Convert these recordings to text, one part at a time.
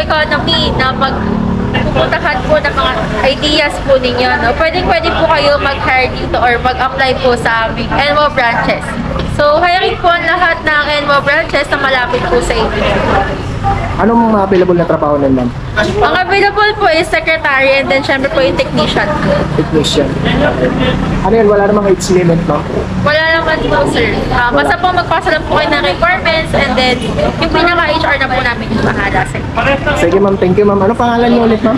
economy na pupuntahan po ng mga ideas po ninyo, no? Pwede po kayo mag-hire dito or mag-apply po sa aming NWO branches. So, hiring po ang lahat ng NWO branches na malapit po sa inyo. Anong mga available na trabaho nun, ma'am? Ang available po is secretary and then syempre po yung technician. Technician. Ano yan? Wala namang age limit, ma'am? Wala naman po, sir. Basta po magpasa lang po kayo ng requirements and then yung pinaka-HR na po namin yung bahala sa inyo. Sige, ma'am. Thank you, ma'am. Ano pangalan niyo ulit, ma'am?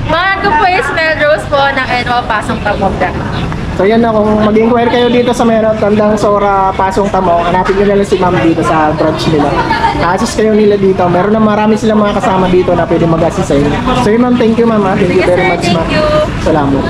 Mga ko po is Melrose po ng NWO Pasong Tamog. So yan na, kung mag-inquire kayo dito sa meron Tandang Sora, Pasong Tamo, hanapin nyo na lang si ma'am dito sa branch nila. Na-assist kayo nila dito. Meron na marami silang mga kasama dito na pwede mag-assist sa inyo. So yun, ma'am, thank you, ma'am. Thank you very much, ma'am. Salamat.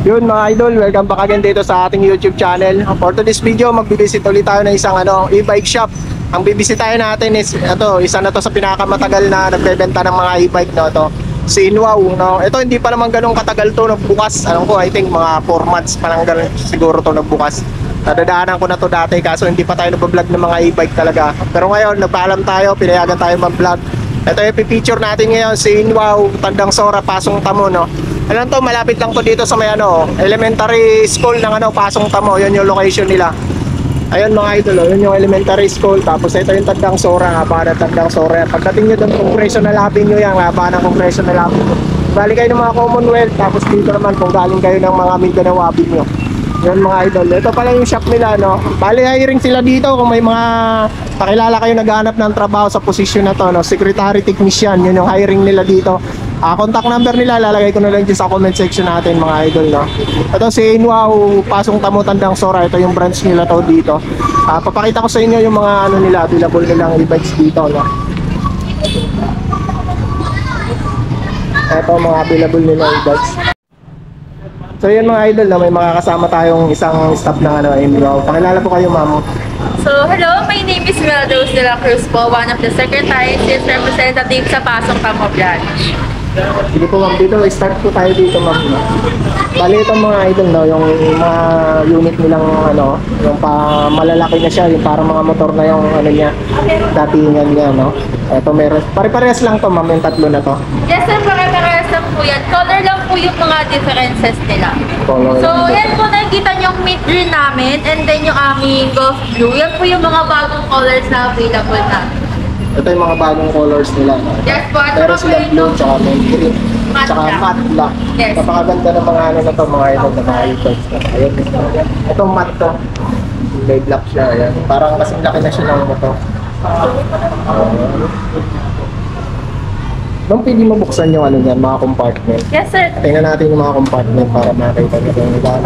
Yun mga idol, welcome back again dito sa ating YouTube channel. For today's video, magbibisit ulit tayo ng isang e-bike shop. Ang bibisitahin natin is isa na to sa pinakamatagal na nagbebenta ng mga e-bike, no, to. Si NWO, no? Ito hindi pa naman ganun katagal to nagbukas. I think mga 4 months pa lang ganun siguro to nagbukas. Nadadaanan ko na to dati kaso hindi pa tayo nagbablog ng mga e-bike talaga. Pero ngayon, nagpaalam tayo, pinayagan tayo mag-vlog. Ito yung pipicture natin ngayon, si NWO, Tandang Sora, Pasong Tamo, no? Alam to, malapit lang to dito sa may elementary school ng Pasong Tamo. Yun yung location nila. Ayun mga idol, yun yung elementary school. Tapos ito yung Tandang Sora, haba ng Tandang Sora. Pagdating nyo doon, Congressional Avenue yan, haba ng Congressional Avenue. Bali kayo ng mga Commonwealth, tapos dito naman kung galing kayo ng mga Mindanao Avenue. Yun mga idol, ito pala yung shop nila, no? Bali hiring sila dito kung may mga pakilala kayo naghahanap ng trabaho sa posisyon na to, no? Secretary, technician, yun yung hiring nila dito. Contact number nila, lalagay ko na lang dyan sa comment section natin mga idol, no? Ito si NWO, Pasong Tamo, Tandang Sora, ito yung branch nila to dito. Papakita ko sa inyo yung mga nila, available nilang e-bikes dito, no? Ito mga available nila e-bikes. So yun mga idol, no? May makakasama tayong isang staff ng NWO. Pakilala po kayo, ma'am. So, hello, my name is Melrose de la Cruz po, one of the secretaries and representative sa Pasong Tamo branch. Sige po ma'am, dito start po tayo dito ma'am. Bali itong mga idol, no, yung mga unit nilang yung malalaki na siya, yung parang mga motor na yung niya, datingan niya, no. Ito meron, pare-parehas lang to ma'am, yung tatlo na to. Yes sir, pare-parehas lang po yan. Color lang po yung mga differences nila. So, yan po nakikita yung mid green namin and then yung aming golf blue. Yan po yung mga bagong colors na available namin. Ito yung mga bagong colors nila. Yes po, at meron silang blue, tsaka may green, matte tsaka black. matte black. Yes. Napakaganda ng mga na to, mga idol na mga e-bikes. Ayun. Itong matte to, may black siya. Ayan. Parang kasing laki na siya ng motor. Nung pwede mo buksan yung niyan, mga compartment. Yes sir. Tingnan natin yung mga compartment para makita nyo yung nila.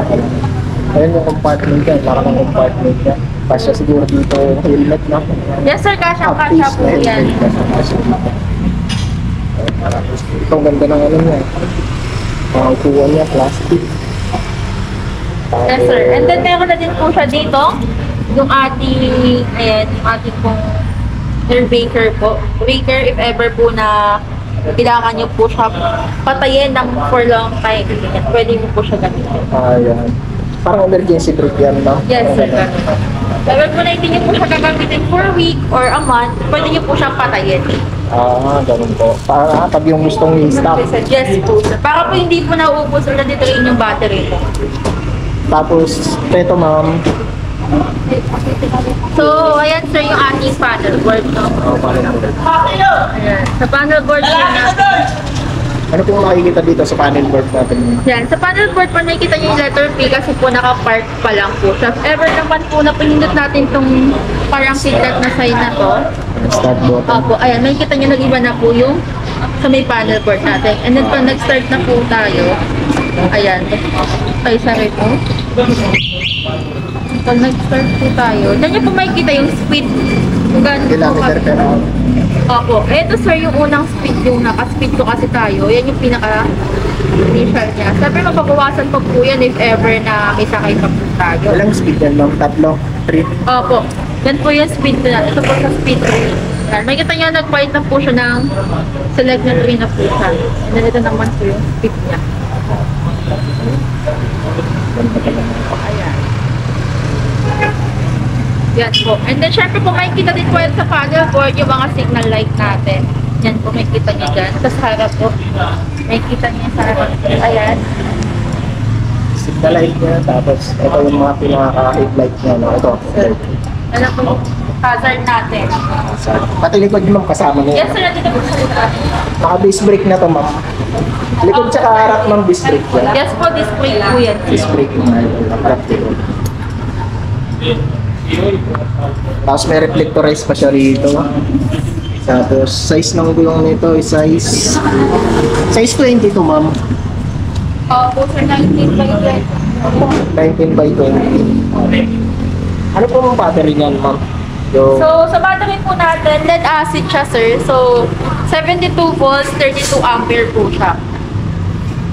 Ayun yung compartment yan, parang ng compartment yan. Pasya siguro dito yung helmet na. Yes sir, kasya po yan. Itong ganda ng niya. Mga upuan niya, plastic. Yes sir, and then meron na din po siya dito. Yung ating, ayan, yung ating pong air baker po. Baker if ever po na kailangan nyo po siya patayin ng for long time. Pwede mo po siya gamitin. Ayan. Parang emergency brake yan, no? Yes, sir. Kapag po na hindi nyo po siya gagamitin for a week or a month, pwede nyo po siyang patayin. Ganun po. Para pag yung gustong i-stop. Yes po, sir. Para po hindi po nauubos ulit dito rin yung battery po. Tapos, ito ma'am. So, ayan sir yung ating panel board. No? Ayan. Sa panel board po natin. Ano pong makikita dito sa panel board natin? Yan, sa panel board po nakikita nyo yung letter P kasi po naka-park pa lang po. So, if ever naman po na pinindot natin itong parang piglet na sign na to. Start button. Opo, ayan, makikita nyo nag-iba na po yung sa may panel board natin. And then pag nag-start na po tayo, ayan, tayo sa repo. Pag nag-start po tayo, dyan nyo po makikita yung speed. Kung gano'n po Kilometer per hour. Opo, ito sir yung unang speed yung naka-speed ko kasi tayo. Yan yung pinaka-initial niya. Siyempre mapapawasan pa po yan if ever na may sakay pa po tayo. Walang speed yan ma'am? 3? Opo, yan po yung speed na. Ito po sa speed 3. Yan, makikita niya nag-fight na po siya ng select na 3 na po siya. And then ito naman po yung speed niya. Ayan. Yan po. And then, syempre po, makikita din po yan sa paddle board yung mga signal light natin. Yan po, makikita nyo dyan. Sa harap po. Makikita nyo sa harap. Ayan. Signal light niya, tapos ito yung mga pinaka-headlight niya, no? Ito. Ano po yung hazard natin. Pati likod yung ma'am kasama niya. Yes, sir. Nandito po sa likod. Naka-disc brake na to, ma'am. Likod tsaka harap, ma'am, disc brake yan. Yes po, display po yan. Disc brake yung harap dito. Tapos may reflectorize pa siya rito. Tapos size ng gulong nito is size 20 to, ma'am. Po, sir, 19 by 20. 19 by 20. Ano po ang battery niyan, ma'am? Yung So, sa battery po natin, lead acid siya, sir. So, 72 volts, 32 ampere po siya.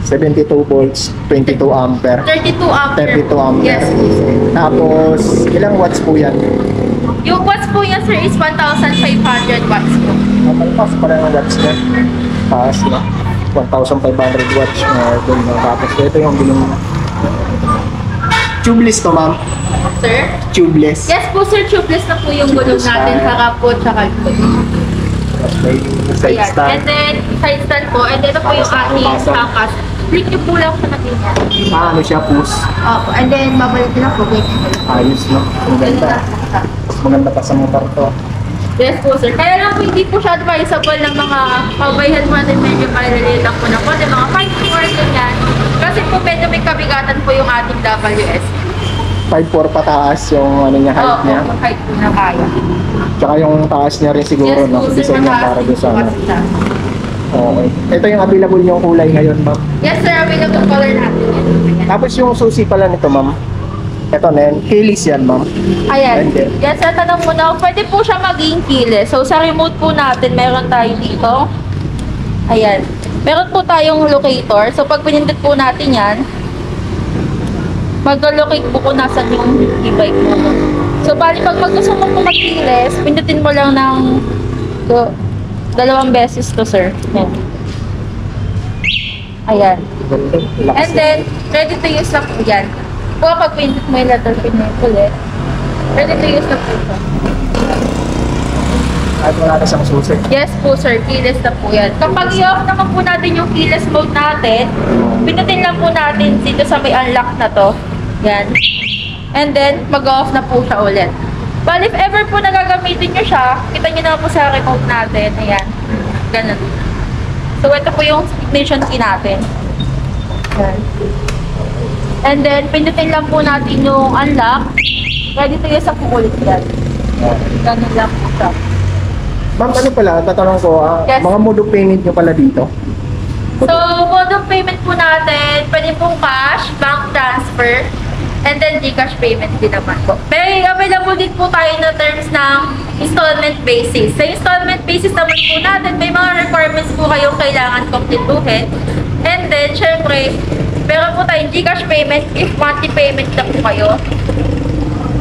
72 volts, 22 ampere. 32 ampere. 32 ampere. Yes. Tapos, ilang watts po yan? Yung watts po yan, sir, is 1,500 watts po. Pass pala ng watts niya. Pass na. 1,500 watts na dun. Tapos, ito yung gulong. Tubeless to, ma'am. Sir? Tubeless. Yes po, sir. Tubeless na po yung gulong natin. Harap po, tsaka likod. Tapos, may side Ayan. stand. And then, side stand po. And then, ito po yung ating kakas. Click nyo po lang sa natin. Ano siya, push. Opo. And then, babalik nyo lang po. Ayos, no? Ang ganda. Mas maganda pa sa motor to. Yes po, sir. Kaya lang po hindi po siya advisable ng mga kabayhan mo natin medyo maliliit lang po na po. Mga 5 or ganyan. Kasi po medyo may kabigatan po yung ating WS. 5'4" pataas yung ano niya, height niya. Opo, height po na kaya. Tsaka yung taas niya rin siguro, Yes no? po, sir. Design niya para doon sa ano. Mataas po kasi siya. Okay. Ito yung available yung kulay ngayon, ma'am. Yes, sir. Available color natin. Yan. Tapos yung susi pala nito, ma'am. Ito na yan. Keyless yan, ma'am. Ayan. And then? Yes, sir. Tanong mo na, pwede po siya maging keyless. So, sa remote po natin, meron tayo dito. Ayan. Meron po tayong locator. So, pag pinindot po natin yan, mag-locate po kung nasan yung e-bike mo. So, bali, pag gusto mo po mag-keyless, pindutin mo lang ng 2 beses to, sir. Yan. Ayan. Lakas And then, ready to use na po yan. Kung pag pindot mo yung letter pin na ulit, ready to use na po siya. At wala na siyang susi. Yes po, sir. Keyless na po yan. Kapag i-off naman po natin yung keyless mode natin, pinutin lang po natin dito sa may unlock na to. Yan. And then, mag-off na po siya ulit. But if ever po nagagamitin nyo siya, kita nyo naman po sa remote natin. Ayan. Ganun. So, ito po yung ignition key natin. Yan. And then, pindutin lang po natin yung unlock. Ready to use na po ulit yan. Ganun lang po siya. Ma'am, ano pala? Tatanong ko, Yes. mga mode of payment nyo pala dito? So, mode of payment po natin, pwede pong cash, bank transfer, and then Gcash payment din naman po. Pero available din po tayo na terms ng installment basis. Sa installment basis naman po natin, may mga requirements po kayong kailangan kumpletuhin. And then, syempre, meron po tayong Gcash payment if monthly payment na po kayo.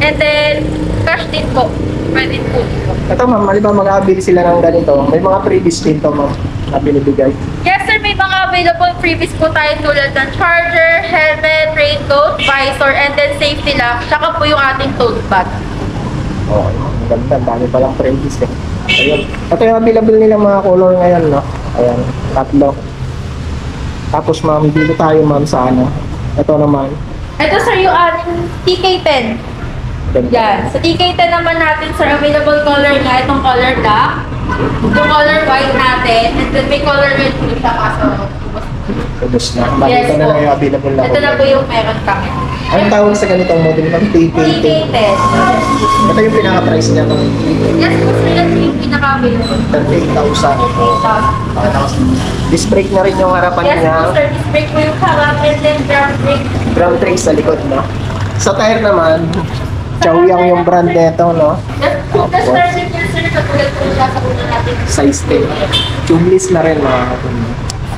And then, cash din po. Pwede po dito. Ito, ma'am, halimbawa mag-avail sila ng ganito. May mga freebies din to, ma'am, na binibigay. Yes, sir. May mga available freebies po tayo tulad ng charger, helmet, raincoat, visor, and then safety lock. Tsaka po yung ating tote bag. Okay, ang ganda. Ang dami palang freebies eh. Ayun. Ito yung available nilang mga color ngayon, no? Ayan, tatlo. Tapos, ma'am, dito tayo, ma'am, sa ano. Ito naman. Ito, sir, yung ating TK10. Ganda. Yan. Sa TK10 naman natin, sir, available color nga. Itong color black. Yung color white natin. And then may color red po siya kaso. Ubus na. Bali, Yes ito na po. lang yung available na Ito na po yung meron kami. Anong tawag sa ganitong model, ma'am? TK10. TK10. Ito yung pinaka-price niya, no? Yes po, sir. Yan yung pinaka-available. 38,000. Tapos, disc brake na rin yung harapan Yes niya. po, sir. Disc brake po yung harap and then drum brake. Drum tray sa likod, no? Sa tire naman, Chaoyang yung brand nito, no? The starting niya, sir, katulad po siya sa una natin. Size 10. Tubeless na rin, mga kapatid.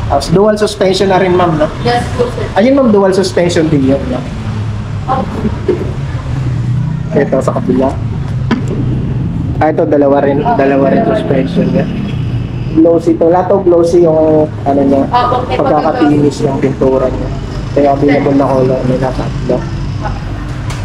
Tapos dual suspension na rin, ma'am, no? Yes po, sir. Ayun, ma'am, dual suspension din yun, no? Ito sa kabila. Ito, dalawa rin suspension niya. Glossy to. Lahat of glossy yung, ano niya, Okay, pagkakapinis yung pintura niya. Kaya available na color nila tatlo.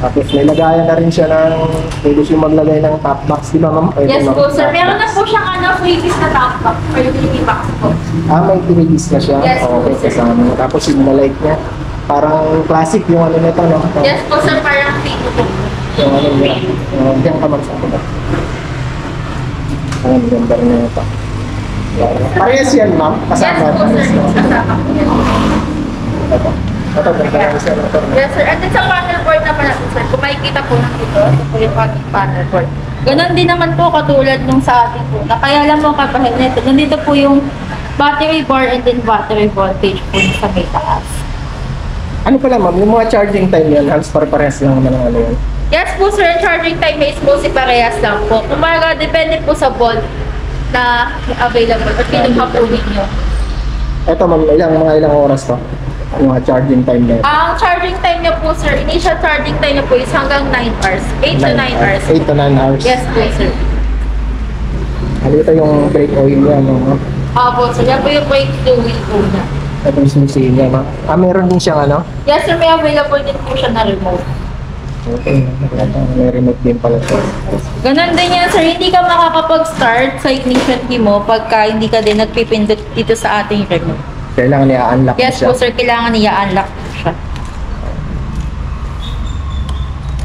Tapos may lagayan na rin siya ng, pwede siya maglagay ng top box, di ba ma'am? Pwede, Yes ma'am, po sir, top meron na box. po siyang freebies na top box for utility box po. May release na siya? Yes, Okay, sir. kasama. Tapos yung light niya, parang classic yung ano nito, no? Yes po sir, parang pito po. Yung ano niya, diyan ka magsabi na. Ang ganda rin na ito. Parehas yan ma'am, Yes kasama. po sir, kasama po yan. Ito, ganda rin siya nito. Yes sir, and then sa panel board naman natin sir, kung makikita po ng dito, ito po yung ating panel board. Ganon din naman po katulad nung sa ating po. Kaya lang po kapahil nito, nandito po yung battery bar and then battery voltage po sa may taas. Ano pala ma'am, yung mga charging time yan, halos pare-parehas lang naman ang ano yan. Yes po sir, charging time is po si parehas lang po. Kumaga, depende po sa volt na available or pinuha po ninyo. Ito ma'am, mga ilang oras to? Yung mga charging time na yun. Ang charging time niya po sir, initial charging time niya po is hanggang 9 hours. 8 to 9 hours. 8 to 9 hours. Yes po sir. Ano ito yung brake oil niya, no? Opo sir, yan po yung brake fluid po niya. Ito yung sinusihin niya, ma'am. Meron din siyang ano? Yes sir, may available din po siya na remote. Okay, may remote din pala ito. Ganon din yan sir, hindi ka makakapag-start sa ignition key mo pagka hindi ka din nagpipindot dito sa ating remote. Kailangan i-unlock Yes siya. po sir, kailangan i-unlock siya.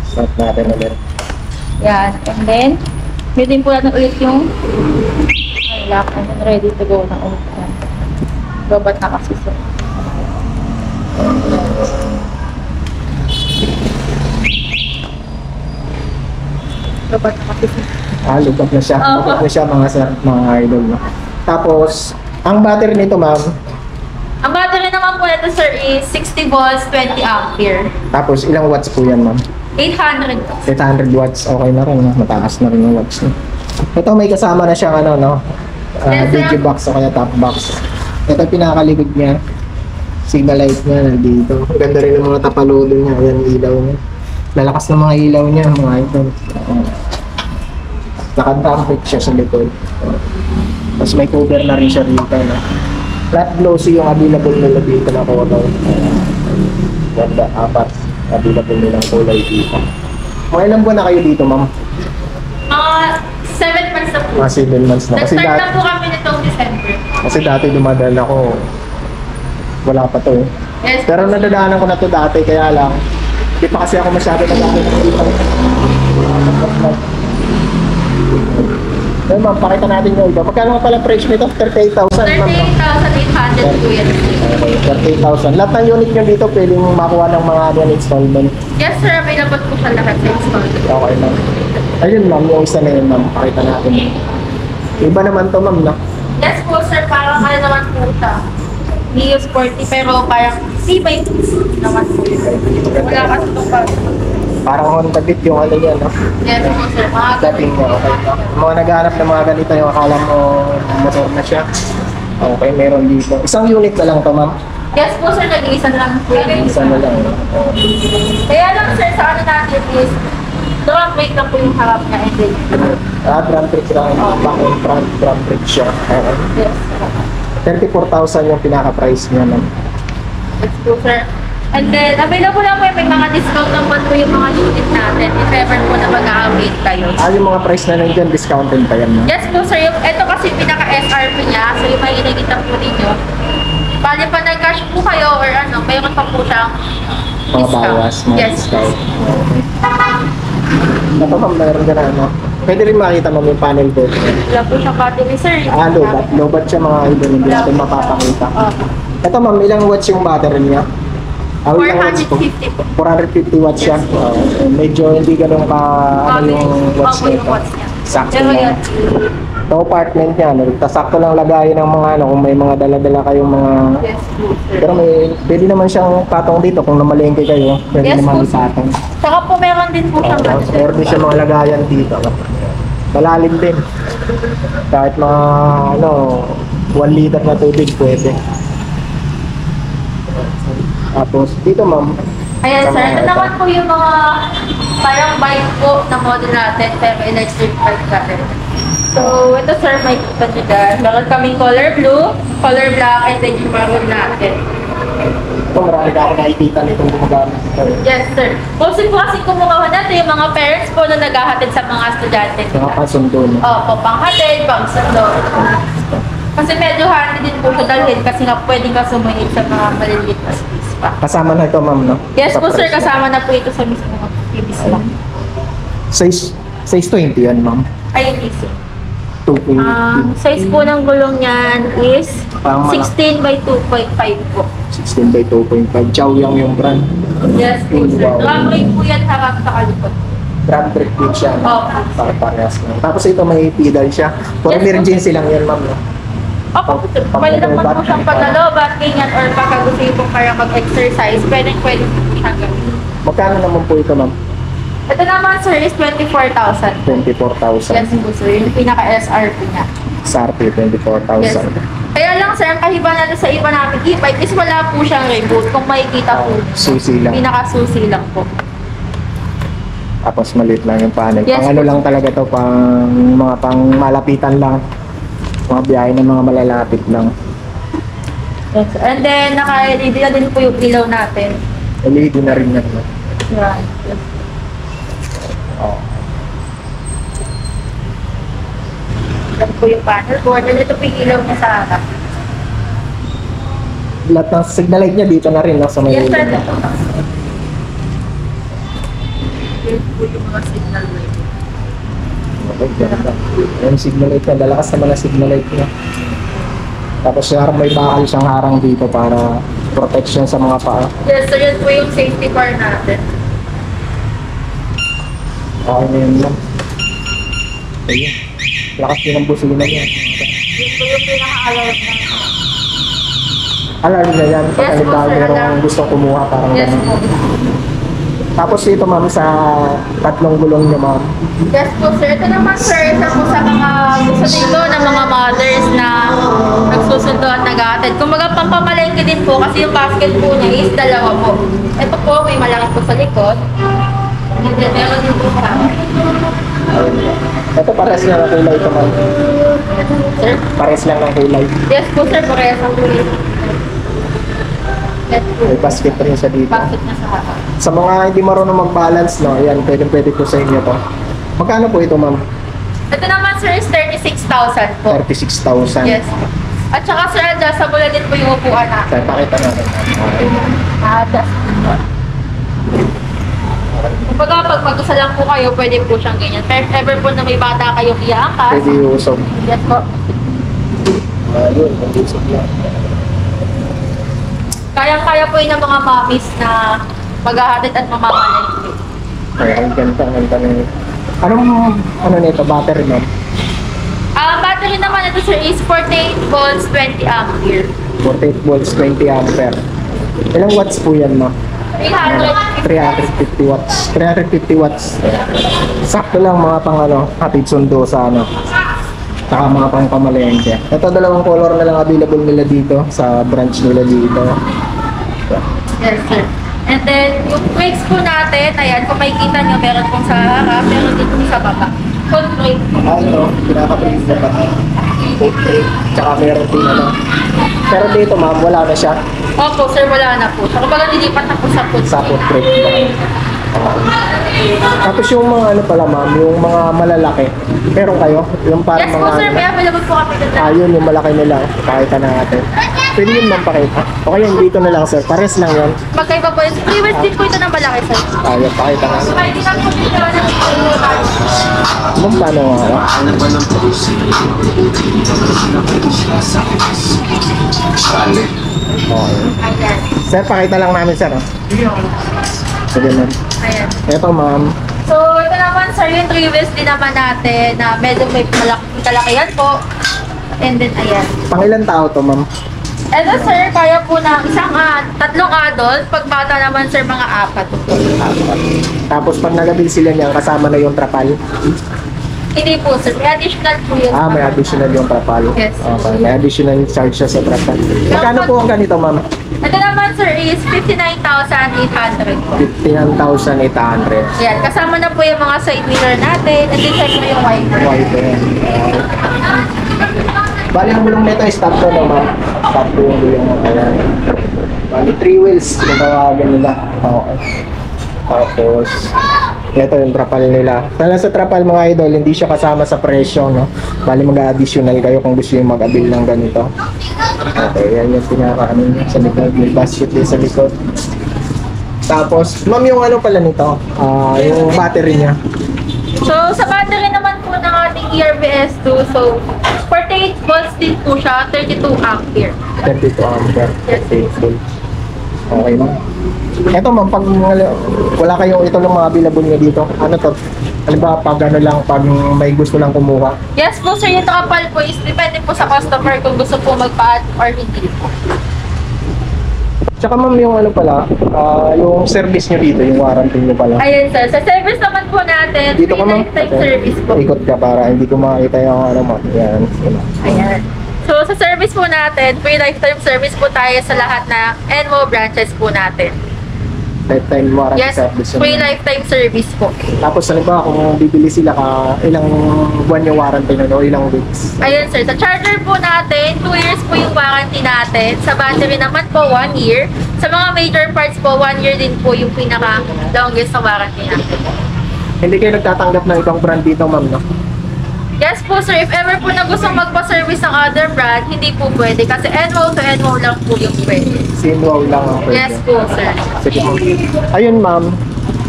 Start natin ulit. Yan, and then, yun din po natin ulit yung unlock and then ready to go na ulit yan. Babat na kasi sir. Babat na kasi sir. Lubak na siya. Opo. Lubak na siya mga sir, mga idol. No? Tapos, ang battery nito ma'am, Ang battery naman po nito sir is 60 volts, 20 ampere. tapos ilang watts po yan ma'am? 800. 800 watts, okay na rin. No? Mataas na rin yung watts niya. Ito may kasama na siyang ano, no? Yes, sir. DJ box o kaya top box. Ito yung pinakalikod niya. Signal light niya nandito. Ang ganda rin ng mga tapaludo niya. Ayan, ilaw niya. Lalakas ng mga ilaw niya, mga idol. Naka-trumpet siya sa likod. Tapos may cover na rin siya rito. No? Flat glossy yung available nila dito na color. Ganda, apat. Available nilang kulay dito. Mga ilang buwan na kayo dito, ma'am? Mga 7 months na po. Mga 7 months na. Nag-start na po kami nitong December. Kasi dati dumadaan ako, wala pa to eh. Yes. Pero nadadaanan ko na to dati, kaya lang, hindi pa kasi ako masyado nadaanan dito. Ayun ma'am, pakita natin yung iba. Magkano nga pala price nito? 38,000 ma'am. 38,800 po yan. Okay, 38,000. Lahat ng unit nyo dito pwedeng makuha ng mga ano, installment. Yes sir, available po siya lahat sa installment. Okay ma'am. Ayun ma'am, yung isa na yun ma'am, pakita natin. Iba naman to ma'am na. Yes po sir, parang ano naman po siya. Neo Sporty pero parang C-Bike naman po yun. Wala kasi itong parang. Parang Honda Beat yung ano niya, no? Yes po sir, mga Dating niya, okay. Yung mga naghahanap ng mga ganito, yung akala mo motor na siya. Okay, meron dito. Isang unit na lang to, ma'am. Yes po sir, nag-iisa na lang po yun. Isa na lang. Kaya lang sir, sa ano natin is, drum brake lang po yung harap niya and then, Drum brake lang. Back and front drum brake siya. Okay. yes. 34,000 yung pinaka-price niya, ma'am. Yes po sir. And then, available lang po yung may mga discount naman po yung mga unit natin if ever po na mag-a-update kayo. Yung mga price na nandiyan, discounted pa yan, ma'am. Yes po sir, ito kasi pinaka-SRP niya, so yung may inagita po ninyo. Bali pa nag-cash po kayo or ano, mayroon pa po siyang Mga discount. bawas, mga Yes. discount. Ito, ma'am, meron ka na, ano. Pwede rin makita, ma'am, yung panel board. Wala po siyang battery sir. Lobat. Lobat siya, mga idol. Hindi natin mapapakita. Ito, ma'am, ilang watts yung battery niya? Ilang watts po? 450 po. 450 watts siya. Medyo hindi ganun ka ano yung watts Opo, yung nito. watts niya. Sakto Pero lang. yan. Ito apartment niya. No? Sakto lang lagayin ng mga ano kung may mga dala-dala kayong mga... Yes po sir. Pero pwede naman siyang patong dito kung namalengke kayo. Pwede Yes naman po, sir. ipatong. Saka po meron din po siyang Tapos meron din siya mga lagayan dito. Malalim din. Kahit mga 1 liter na tubig pwede. Tapos dito ma'am, Ayan sir, ito naman po yung mga parang bike po na model natin pero electric bike natin. So ito sir, may kita nyo dyan. Meron kaming color blue, color black, and then yung maroon natin. Ito, marami ka ako nakikita nitong gumagamit ito. Yes, sir. Mostly po kasi kumukuha natin yung mga parents po na naghahatid sa mga estudyante. Mga pasundo, no? Opo, panghatid, pangsundo. Kasi medyo handy din po siya dalhin kasi nga pwedeng ka sumuhit sa mga maliliit na space pa. Kasama na ito, ma'am, no? Yes Sa po, sir. price, no? Kasama na po ito sa mismo PBS lang. Size 20 yan, ma'am. Ay, easy. 2.8. Ang size po ng gulong niyan is Parang 16 by 2.5 po. 16 by 2.5. Chowyang yung brand. Yes po, sir. Wow. Ramray po yan harap sa kalikot. Brand trip din siya. No? Opo. Para parehas lang. Tapos ito may pedal siya. For Yes, emergency lang yan, ma'am. No? Opo, sir. Pwede naman po siyang padalobat, ganyan, or pagka gusto niyo po kaya mag-exercise, pwede po siyang gawin. Magkano naman po ito, ma'am? Ito naman, sir, is 24,000. 24,000. Yes po, sir. Yung pinaka-SRP niya. SRP, 24,000. Yes. Kaya lang, sir, ang kahiba na sa iba namin e-bike is wala po siyang reboot. Kung makikita po, Susi lang. pinaka-susi lang po. Tapos maliit lang yung panel. Yes, Pang ano po. lang talaga to, pang mga pang malapitan lang. Mga biyahe ng mga malalapit lang. Yes. And then, naka-LED na din po yung ilaw natin. LED na rin yan. No? Yan. Yes. Oh. Yan po yung panel board. And ito po yung ilaw niya sa harap. Lahat ng signal light niya dito na rin, no? Sa may Yes, sir. ulo, no? Yan po yung mga signal light. Okay, ganda. Yung signal light niya, lalakas naman ang signal light niya. Tapos may bakal siyang harang dito para protection sa mga paa. Yes, sir. Yan po yung safety bar natin. Okay na yun lang. Ayun. Lakas din ang busina niya. Yan po yung pinaka-alarm natin. Alarm na yan. Pag Yes, halimbawa po, sir, merong alarm. gusto kumuha, parang Yes ganun. po. Tapos ito, ma'am, sa tatlong gulong niyo, ma'am. Yes po, sir. Ito naman, sir, isa po sa mga gusto dito ng mga mothers na nagsusundo at nag-aatid. Kumbaga, pampamalengke din po kasi yung basket po niya is dalawa po. Ito po, may malaki po sa likod. And then, meron din po sa Ayun. Ito, pares lang ng kulay ito, ma'am. Sir? Pares lang ng kulay. Yes po, sir. Parehas ang kulay. Yes po. May basket rin siya dito. Basket na sa harap. Sa mga hindi marunong mag-balance, no, ayan, pwede po sa inyo to. Magkano po ito, ma'am? Ito naman, sir, is 36,000 po. 36,000. Yes. At saka, sir, adjustable na din po yung upuan natin. Sir, pakita natin. Okay. Adjust po. Kumbaga, pag mag-isa lang po kayo, pwede po siyang ganyan. Pero if ever po na may bata kayong iangkas, Pwede usog. yes po. Ayun, usog lang. Kayang-kaya po yun ng mga mommies na maghahatid at mamamalengke. Ay, ang ganda, ang ganda na yun. Anong, ano nito, battery, ma'am? Battery naman ito, sir, is 48 volts, 20 ampere. 48 volts, 20 ampere. Ilang watts po yan, ma'am? 350. 350 watts. 350 watts. Sakto lang mga pang ano, hatid sundo sa ano. Saka mga pang pamalengke. Ito, dalawang color na lang available nila dito sa branch nila dito. Yes, sir. And then, yung brakes po natin, ayan, kung makikita nyo, meron pong sa harap, meron din po sa baba. Full brake. Ah, ito, pinaka-brake na pa. Okay. Tsaka meron din ano. Pero dito, ma'am, wala na siya. Opo, sir, wala na po. So, kumbaga, nilipat na po sa foot Sa foot brake ba? Tapos yung mga ano pala, ma'am, yung mga malalaki. Meron kayo? Yung parang Yes po, mga... sir, may available po kami dito. Ayun, yung malaki nila. Pakita na natin. Pwede yun, ma'am, pakita. Okay, yung dito na lang, sir. Pares lang yan. Magkaiba po. Free wheels din po ito ng malaki, sir. Ayun, pakita na. Hindi na po dito na Ma'am, paano nga? Okay. Ayan. Sir, pakita lang namin, sir. Oh. Sige, ma'am. Ayan. Eto, ma'am. So, ito naman, sir, yung free wheels din naman natin na medyo may kalakihan po. And then, ayan. Pang ilang tao to, ma'am? Ito, sir, kaya po ng tatlong adult. Pag bata naman, sir, mga apat. Tapos pag nagabil sila niyan, kasama na yung trapal. Hindi po, sir. May additional po yun. Ah, may additional yung trapal. Yes. Okay, may additional charge siya sa trapal. Magkano po ang ganito, ma'am? Ito naman, sir, is 59,800 po. 59,800. Yan, kasama na po yung mga side mirror natin. And then, sir, po yung wiper. White eh. Bali, ang bulong nito is stop to, no, ma'am? Stop to yung bulong mo. Ayan. Bali, 3 wheels. Yung tawagin nila. Okay. Tapos, ito yung trapal nila. Sana sa trapal mga idol, hindi siya kasama sa presyo, no? Bali, mag-additional kayo kung gusto yung mag-abil ng ganito. Okay, yan yung pinaka-ano niya sa likod. May basket din sa likod. Tapos, ma'am, yung ano pala nito, yung battery niya. So, sa battery naman po ng ating ERBS2, so 48 volts din po siya, 32 ampere. 32 ampere. Yes. Okay, ma'am. Ito, ma'am, pag wala kayong ito lang mga available nyo dito, ano to? Halimbawa, pag ano lang, pag may gusto lang kumuha. Yes po sir, yung trapal po is depende po sa customer kung gusto po magpa-add or hindi po. Tsaka ma'am, yung ano pala, yung service nyo dito, yung warranty nyo pala. Ayan sir, sa service naman po natin, Dito free ka, ma'am. lifetime service po. Ikot ka para hindi ko makita yung ano, ma'am. Yan. Ayan. So sa service po natin, free lifetime service po tayo sa lahat na NMO branches po natin. Lifetime warranty Yes, service. yun. free lifetime service po. Tapos halimbawa, kung bibili sila ilang buwan yung warranty nun o ilang weeks. Ayun sir, sa charger po natin, 2 years po yung warranty natin. Sa battery naman po, 1 year. Sa mga major parts po, 1 year din po yung pinaka-longest na warranty natin. Hindi kayo nagtatanggap ng ibang brand dito, ma'am, no? Yes po sir, if ever po na gustong magpa-service ng other brand, hindi po pwede kasi NMO to NMO lang po yung pwede. Sinwaw lang ang pwede. Yes po sir. Sige, ma'am. Ayun, ma'am.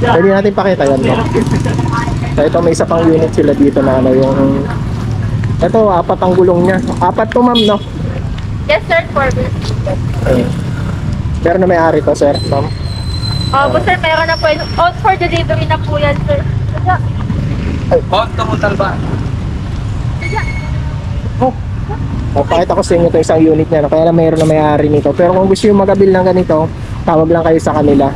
Pwede natin pakita yan, ma'am. So, ito may isa pang unit sila dito na ano yung... Ito, 4 ang gulong niya. 4 to, ma'am, no? Yes sir, for this. Ayun. Pero na may-ari to, sir, ma'am. Po sir, meron na po. Out for delivery na po yan sir. Bawat total ba? Oh. Pakita ko sa inyo ito isang unit niya, no? Kaya lang mayroon na may-ari nito. Pero kung gusto yung mag-abil ng ganito, tawag lang kayo sa kanila.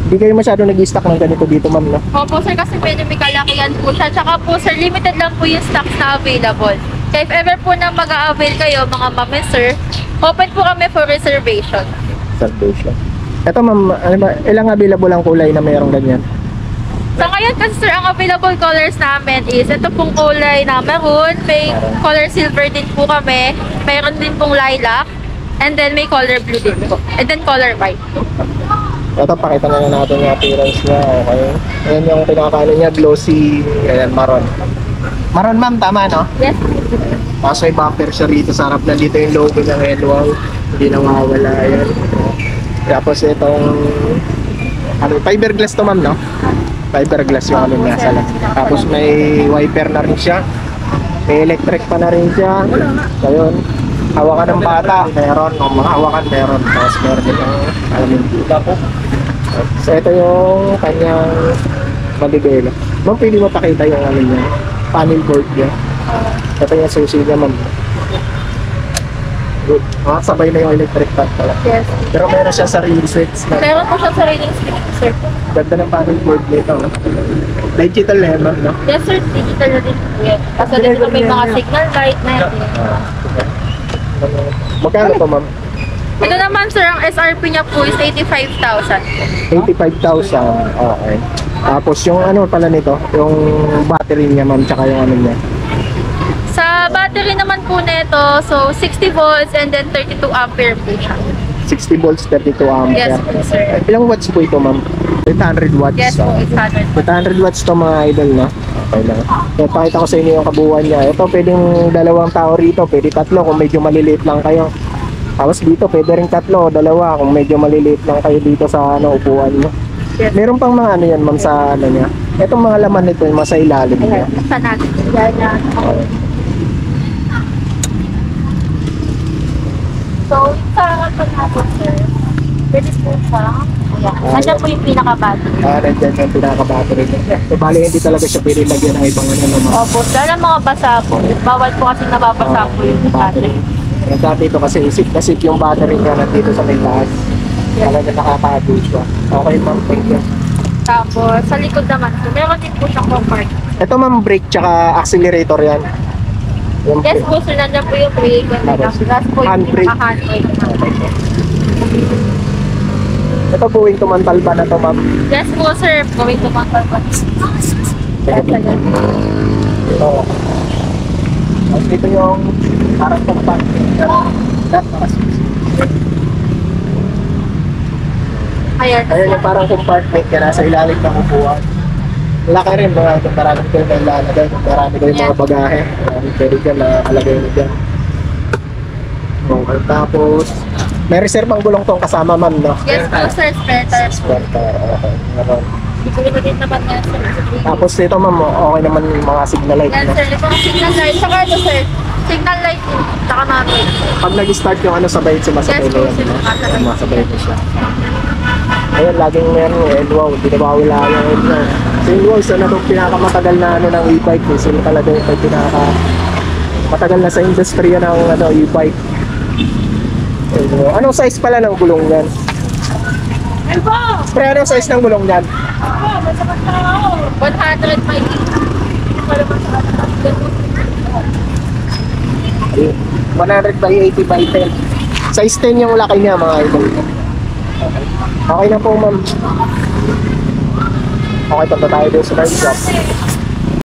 Hindi kayo masyado nag-stock ng ganito dito, ma'am, no? Opo sir, kasi medyo may kalakihan po siya. Tsaka po sir, limited lang po yung stocks na available. Kaya if ever po na mag-a-avail kayo, mga ma'am and sir, open po kami for reservation. Salvation. Ito, ma'am, ano ba, ilang available ang kulay na mayroong ganyan? So ngayon kasi sir, ang available colors namin is ito pong kulay na maroon, may color silver din po kami, mayroon din pong lilac, and then may color blue din po, and then color white. Ito, pakita na natin yung appearance niya. Okay. Ayan yung pinakaano niya, glossy, ayan, maroon. Maroon, ma'am, tama, no? Yes. Tapos may bumper siya rito sa harap. Nandito yung logo ng Elwang. Hindi nawawala, ayan. Tapos itong, ano, fiberglass to, ma'am, no? Fiberglass yung ano niya sa loob. Tapos may wiper na rin siya. May electric pa na rin siya. Ayun. Hawakan ng bata, meron. Kung mga hawakan, meron. Tapos meron din yung alamin dito po. So ito yung kanyang mabibelo. Ma'am, pwede mo pakita yung ano niya, panel board niya. Ito yung susi niya, ma'am. Good. Sabay na yung electric fan pala. Yes. Pero meron siya sarili switch na. Meron po siyang sariling screen, sir. Ganda ng panel board nito. No? Digital lemon, no? Yes, sir. Digital na din po yan. Kasi dito may mga signal light na yan. Magkano to, ma'am? Ito naman, sir, ang SRP niya po is 85,000. 85,000. Okay. Tapos yung ano pala nito, yung battery niya, ma'am, tsaka yung ano niya. Sa battery naman po nito, so 60 volts and then 32 ampere po siya. 60 volts, 32 ampere. Yes po, sir. Ilang watts po ito, ma'am? 800 watts. Yes po, 800. 800 watts to, mga idol, no? Okay lang. So, pakita ko sa inyo yung kabuuan niya. Ito, pwedeng 2 tao rito, pwede 3 kung medyo maliliit lang kayo. Tapos dito, pwede rin 3 o 2 kung medyo maliliit lang kayo dito sa ano, upuan niyo. Yes. Meron pang mga ano yan, ma'am, sa ano niya. Itong mga laman nito, yung masa ilalim niya. Ayan, saan natin? Yan, yan. So, yung sa harapan natin, sir, pwede po siya. Ayan. Nandiyan po yung pinaka-battery. Nandiyan yung pinaka-battery niya. So, bali, hindi talaga siya pwede lagyan ng ibang ano naman. Opo, dahil ang mga basa po, bawal po kasi nababasa po yung battery. Yung dati ito kasi isip na isip yung battery niya nandito sa may taas. Talaga nakakago siya. Okay, ma'am, thank you. Tapos, sa likod naman po, meron din po siyang compartment. Ito, ma'am, brake tsaka accelerator yan. Yung Yes po, sir, nandiyan po yung brake. Tapos, Last po yung handbrake. pinaka-handbrake. Ito po yung tumantal ba na to, ma'am? Yes po, sir, going to Montalban. Yes, again. Ito. Tapos dito yung parang compartment. That Ayan. Ayun yung parang compartment ka nasa ilalim ng upuan. Laki rin mga ito, marami kayo na ilalagay. Marami kayong mga bagahe. Marami pwede dyan na alagay mo dyan. Okay, tapos may reserve ang gulong tong kasama ma'am, no? Yes po, sir. Spare tire po. Swerte, okay. Meron. Dito din naman nga, sir. Tapos dito ma'am, okay naman yung mga signal light, Yan, no? sir. Ito ang signal light. Saka ito, sir. Signal light din. Saka namin. Pag nag-start yung ano, sabay sumasabay Yes, na yan, sir. no? Sumasabay. Sumasabay na siya. Ayun, laging meron yung Elwow, hindi na mawala yung Elwow. So Elwow, isa na itong pinakamatagal na ano ng e-bike. So talaga yung matagal na sa industriya ng ano, e-bike. Elwow. Anong size pala ng gulong yan? Pre, anong size ng gulong yan? 100 by 100 by 80 by 10. Size 10 yung laki niya mga idol. Okay na po ma'am. Okay, punta tayo doon sa bike shop.